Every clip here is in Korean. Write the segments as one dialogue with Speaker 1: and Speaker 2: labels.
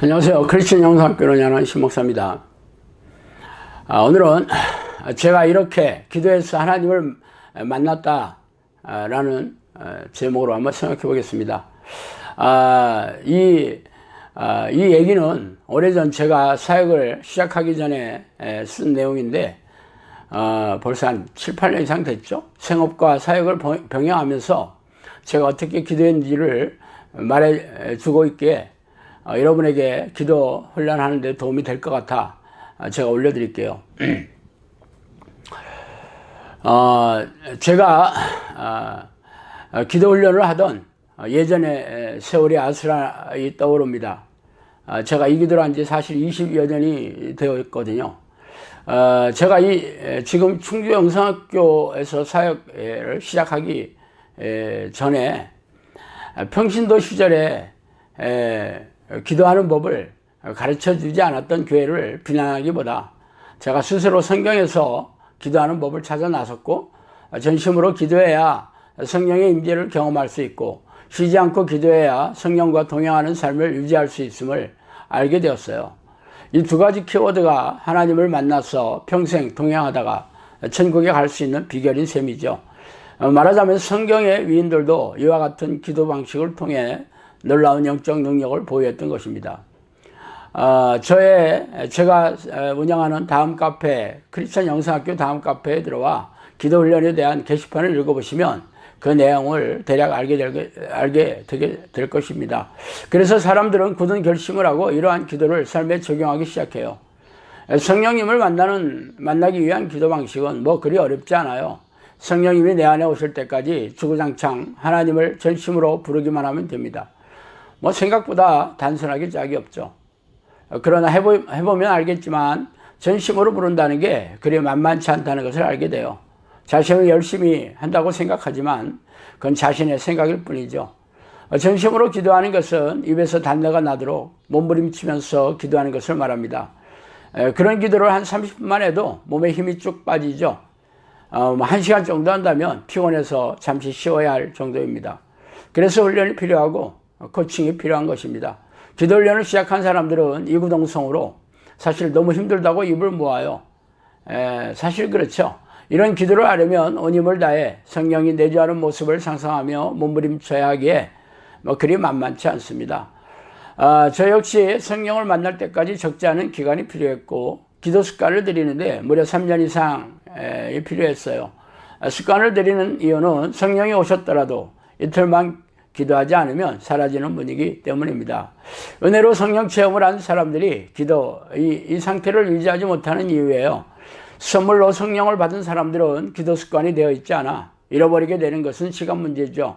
Speaker 1: 안녕하세요. 크리스천 영상학교로 연한 신목사입니다. 오늘은 제가 이렇게 기도해서 하나님을 만났다 라는 제목으로 한번 생각해 보겠습니다. 이 얘기는 오래전 제가 사역을 시작하기 전에 쓴 내용인데 벌써 한 7, 8년 이상 됐죠. 생업과 사역을 병행하면서 제가 어떻게 기도했는지를 말해 주고 있기에 여러분에게 기도 훈련하는 데 도움이 될 것 같아 제가 올려드릴게요. 제가 기도 훈련을 하던 예전에 세월의 아수라이 떠오릅니다. 제가 이 기도를 한 지 사실 20여 년이 되었거든요. 제가 지금 충주 영상학교에서 사역을 시작하기 전에 평신도 시절에 기도하는 법을 가르쳐 주지 않았던 교회를 비난하기보다 제가 스스로 성경에서 기도하는 법을 찾아 나섰고 전심으로 기도해야 성령의 임재를 경험할 수 있고 쉬지 않고 기도해야 성령과 동행하는 삶을 유지할 수 있음을 알게 되었어요. 이 두 가지 키워드가 하나님을 만나서 평생 동행하다가 천국에 갈 수 있는 비결인 셈이죠. 말하자면 성경의 위인들도 이와 같은 기도 방식을 통해 놀라운 영적 능력을 보유했던 것입니다. 제가 운영하는 다음 카페, 크리스천 영상학교 다음 카페에 들어와 기도 훈련에 대한 게시판을 읽어보시면 그 내용을 대략 알게 되게 될 것입니다. 그래서 사람들은 굳은 결심을 하고 이러한 기도를 삶에 적용하기 시작해요. 성령님을 만나기 위한 기도 방식은 그리 어렵지 않아요. 성령님이 내 안에 오실 때까지 주구장창 하나님을 전심으로 부르기만 하면 됩니다. 생각보다 단순하게 짝이 없죠. 그러나 해보면 알겠지만 전심으로 부른다는 게 그리 만만치 않다는 것을 알게 돼요. 자신을 열심히 한다고 생각하지만 그건 자신의 생각일 뿐이죠. 전심으로 기도하는 것은 입에서 단내가 나도록 몸부림치면서 기도하는 것을 말합니다. 그런 기도를 한 30분만 해도 몸에 힘이 쭉 빠지죠. 1시간 정도 한다면 피곤해서 잠시 쉬어야 할 정도입니다. 그래서 훈련이 필요하고 코칭이 필요한 것입니다. 기도 훈련을 시작한 사람들은 이구동성으로 사실 너무 힘들다고 입을 모아요. 사실 그렇죠. 이런 기도를 하려면 온 힘을 다해 성령이 내주하는 모습을 상상하며 몸부림쳐야 하기에 그리 만만치 않습니다. 저 역시 성령을 만날 때까지 적지 않은 기간이 필요했고 기도 습관을 들이는데 무려 3년 이상이 필요했어요. 습관을 들이는 이유는 성령이 오셨더라도 이틀만 기도하지 않으면 사라지는 분위기 때문입니다. 은혜로 성령 체험을 한 사람들이 이 상태를 유지하지 못하는 이유예요. 선물로 성령을 받은 사람들은 기도 습관이 되어 있지 않아 잃어버리게 되는 것은 시간 문제죠.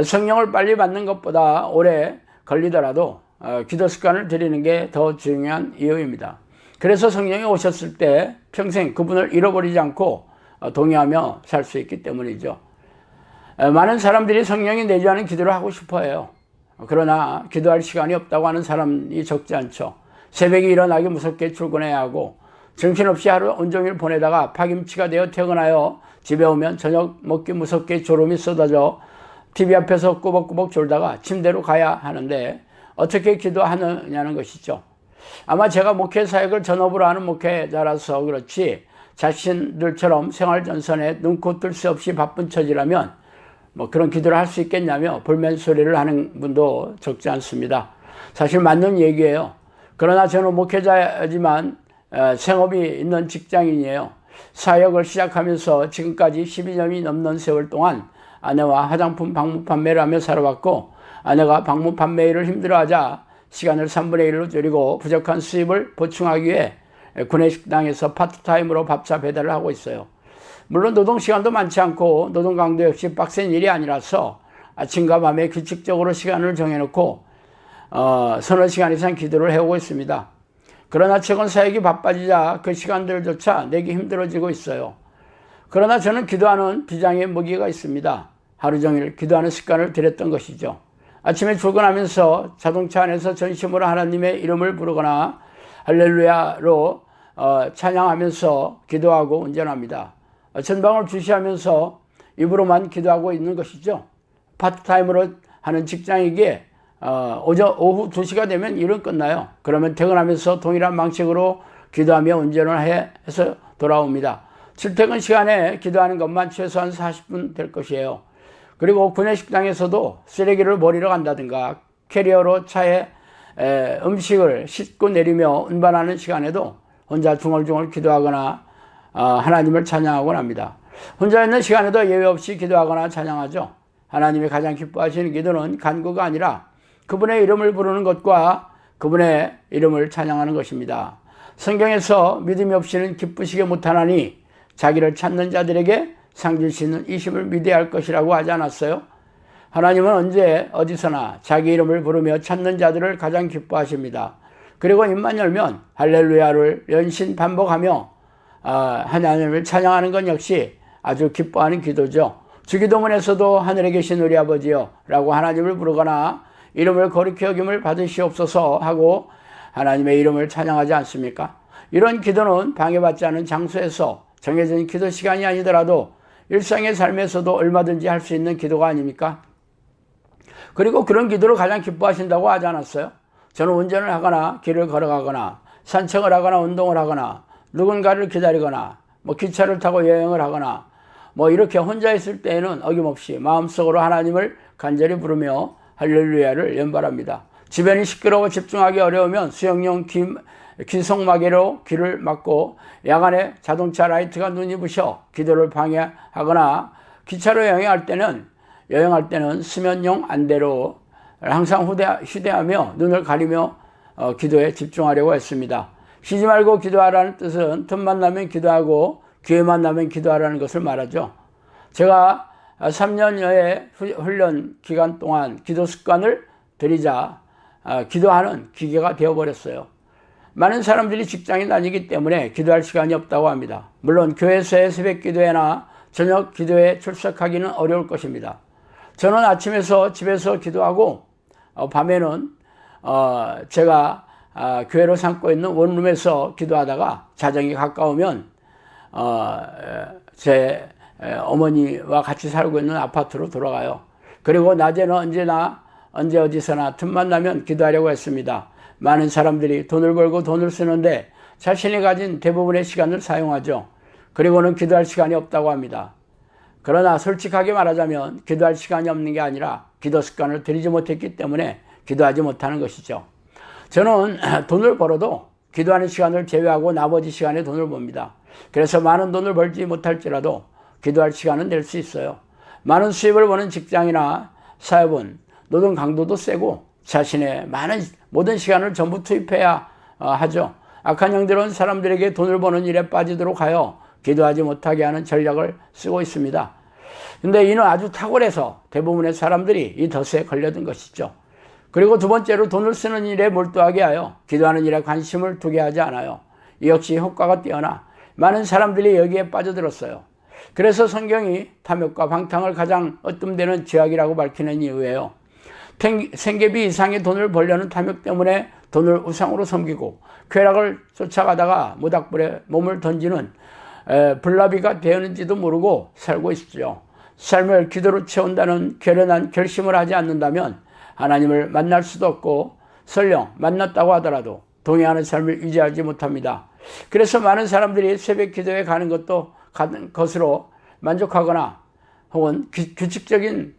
Speaker 1: 성령을 빨리 받는 것보다 오래 걸리더라도 기도 습관을 들이는 게 더 중요한 이유입니다. 그래서 성령이 오셨을 때 평생 그분을 잃어버리지 않고 동의하며 살 수 있기 때문이죠. 많은 사람들이 성령이 내주하는 기도를 하고 싶어 해요. 그러나 기도할 시간이 없다고 하는 사람이 적지 않죠. 새벽에 일어나기 무섭게 출근해야 하고 정신없이 하루 온종일 보내다가 파김치가 되어 퇴근하여 집에 오면 저녁 먹기 무섭게 졸음이 쏟아져 TV 앞에서 꾸벅꾸벅 졸다가 침대로 가야 하는데 어떻게 기도하느냐는 것이죠. 아마 제가 목회 사역을 전업으로 하는 목회자라서 그렇지 자신들처럼 생활전선에 눈코 뜰 새 없이 바쁜 처지라면 그런 기도를 할 수 있겠냐며 불면소리를 하는 분도 적지 않습니다. 사실 맞는 얘기예요. 그러나 저는 목회자지만 생업이 있는 직장인이에요. 사역을 시작하면서 지금까지 12년이 넘는 세월 동안 아내와 화장품 방문 판매를 하며 살아왔고 아내가 방문 판매 일을 힘들어하자 시간을 3분의 1로 줄이고 부족한 수입을 보충하기 위해 구내식당에서 파트타임으로 밥사 배달을 하고 있어요. 물론 노동시간도 많지 않고 노동 강도 역시 빡센 일이 아니라서 아침과 밤에 규칙적으로 시간을 정해놓고 서너 시간 이상 기도를 해오고 있습니다. 그러나 최근 사역이 바빠지자 그 시간들조차 내기 힘들어지고 있어요. 그러나 저는 기도하는 비장의 무기가 있습니다. 하루 종일 기도하는 습관을 들였던 것이죠. 아침에 출근하면서 자동차 안에서 전심으로 하나님의 이름을 부르거나 할렐루야로 찬양하면서 기도하고 운전합니다. 전방을 주시하면서 입으로만 기도하고 있는 것이죠. 파트타임으로 하는 직장이기에 오후 2시가 되면 일은 끝나요. 그러면 퇴근하면서 동일한 방식으로 기도하며 운전을 해서 돌아옵니다. 출퇴근 시간에 기도하는 것만 최소한 40분 될 것이에요. 그리고 구내식당에서도 쓰레기를 버리러 간다든가 캐리어로 차에 음식을 싣고 내리며 운반하는 시간에도 혼자 중얼중얼 기도하거나 하나님을 찬양하곤 합니다. 혼자 있는 시간에도 예외 없이 기도하거나 찬양하죠. 하나님이 가장 기뻐하시는 기도는 간구가 아니라 그분의 이름을 부르는 것과 그분의 이름을 찬양하는 것입니다. 성경에서 믿음이 없이는 기쁘시게 못하나니 자기를 찾는 자들에게 상 주시는 이심을 믿어야 할 것이라고 하지 않았어요? 하나님은 언제 어디서나 자기 이름을 부르며 찾는 자들을 가장 기뻐하십니다. 그리고 입만 열면 할렐루야를 연신 반복하며 하나님을 찬양하는 것 역시 아주 기뻐하는 기도죠. 주기도문에서도 하늘에 계신 우리 아버지여 라고 하나님을 부르거나 이름을 거룩히 여김을 받으시옵소서 하고 하나님의 이름을 찬양하지 않습니까? 이런 기도는 방해받지 않은 장소에서 정해진 기도 시간이 아니더라도 일상의 삶에서도 얼마든지 할 수 있는 기도가 아닙니까? 그리고 그런 기도를 가장 기뻐하신다고 하지 않았어요? 저는 운전을 하거나 길을 걸어가거나 산책을 하거나 운동을 하거나 누군가를 기다리거나 기차를 타고 여행을 하거나 이렇게 혼자 있을 때에는 어김없이 마음속으로 하나님을 간절히 부르며 할렐루야를 연발합니다. 주변이 시끄러워 집중하기 어려우면 수영용 귀속마개로 귀를 막고 야간에 자동차 라이트가 눈이 부셔 기도를 방해하거나 기차로 여행할 때는 수면용 안대로 항상 휴대하며 눈을 가리며 기도에 집중하려고 했습니다. 쉬지 말고 기도하라는 뜻은 틈만 나면 기도하고 기회만 나면 기도하라는 것을 말하죠. 제가 3년여의 훈련 기간 동안 기도 습관을 들이자 기도하는 기계가 되어버렸어요. 많은 사람들이 직장에 다니기 때문에 기도할 시간이 없다고 합니다. 물론 교회에서의 새벽 기도회나 저녁 기도에 출석하기는 어려울 것입니다. 저는 아침에서 집에서 기도하고 밤에는 제가 교회로 삼고 있는 원룸에서 기도하다가 자정이 가까우면 제 어머니와 같이 살고 있는 아파트로 돌아가요. 그리고 낮에는 언제나 언제 어디서나 틈만 나면 기도하려고 했습니다. 많은 사람들이 돈을 벌고 돈을 쓰는데 자신이 가진 대부분의 시간을 사용하죠. 그리고는 기도할 시간이 없다고 합니다. 그러나 솔직하게 말하자면 기도할 시간이 없는 게 아니라 기도 습관을 들이지 못했기 때문에 기도하지 못하는 것이죠. 저는 돈을 벌어도 기도하는 시간을 제외하고 나머지 시간에 돈을 법니다. 그래서 많은 돈을 벌지 못할지라도 기도할 시간은 낼 수 있어요. 많은 수입을 버는 직장이나 사업은 노동 강도도 세고 자신의 모든 시간을 전부 투입해야 하죠. 악한 영들은 사람들에게 돈을 버는 일에 빠지도록 하여 기도하지 못하게 하는 전략을 쓰고 있습니다. 근데 이는 아주 탁월해서 대부분의 사람들이 이 덫에 걸려든 것이죠. 그리고 두 번째로 돈을 쓰는 일에 몰두하게 하여 기도하는 일에 관심을 두게 하지 않아요. 이 역시 효과가 뛰어나 많은 사람들이 여기에 빠져들었어요. 그래서 성경이 탐욕과 방탕을 가장 으뜸되는 죄악이라고 밝히는 이유예요. 생계비 이상의 돈을 벌려는 탐욕 때문에 돈을 우상으로 섬기고 쾌락을 쫓아가다가 모닥불에 몸을 던지는 불나비가 되었는지도 모르고 살고 있죠. 삶을 기도로 채운다는 결연한 결심을 하지 않는다면 하나님을 만날 수도 없고 설령 만났다고 하더라도 동의하는 삶을 유지하지 못합니다. 그래서 많은 사람들이 새벽 기도에 가는 것으로 만족하거나 혹은 규칙적인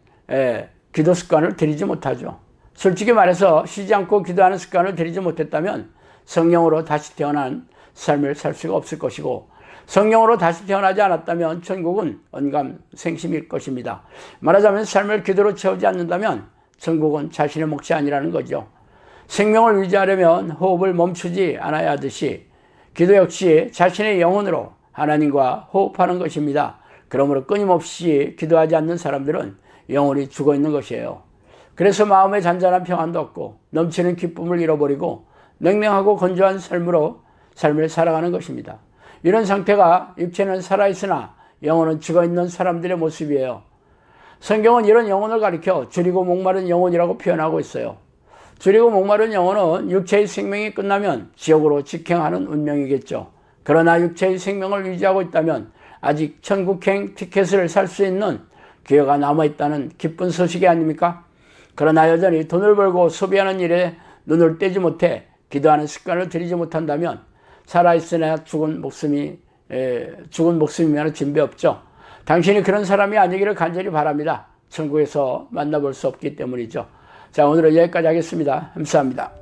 Speaker 1: 기도 습관을 들이지 못하죠. 솔직히 말해서 쉬지 않고 기도하는 습관을 들이지 못했다면 성령으로 다시 태어난 삶을 살 수가 없을 것이고 성령으로 다시 태어나지 않았다면 천국은 언감생심일 것입니다. 말하자면 삶을 기도로 채우지 않는다면 천국은 자신의 몫이 아니라는 거죠. 생명을 유지하려면 호흡을 멈추지 않아야 하듯이 기도 역시 자신의 영혼으로 하나님과 호흡하는 것입니다. 그러므로 끊임없이 기도하지 않는 사람들은 영혼이 죽어 있는 것이에요. 그래서 마음에 잔잔한 평안도 없고 넘치는 기쁨을 잃어버리고 냉랭하고 건조한 삶을 살아가는 것입니다. 이런 상태가 육체는 살아있으나 영혼은 죽어있는 사람들의 모습이에요. 성경은 이런 영혼을 가리켜 줄이고 목마른 영혼이라고 표현하고 있어요. 줄이고 목마른 영혼은 육체의 생명이 끝나면 지옥으로 직행하는 운명이겠죠. 그러나 육체의 생명을 유지하고 있다면 아직 천국행 티켓을 살 수 있는 기회가 남아있다는 기쁜 소식이 아닙니까? 그러나 여전히 돈을 벌고 소비하는 일에 눈을 떼지 못해 기도하는 습관을 들이지 못한다면 살아있으나 죽은 목숨이면 진배 없죠. 당신이 그런 사람이 아니기를 간절히 바랍니다. 천국에서 만나볼 수 없기 때문이죠. 자, 오늘은 여기까지 하겠습니다. 감사합니다.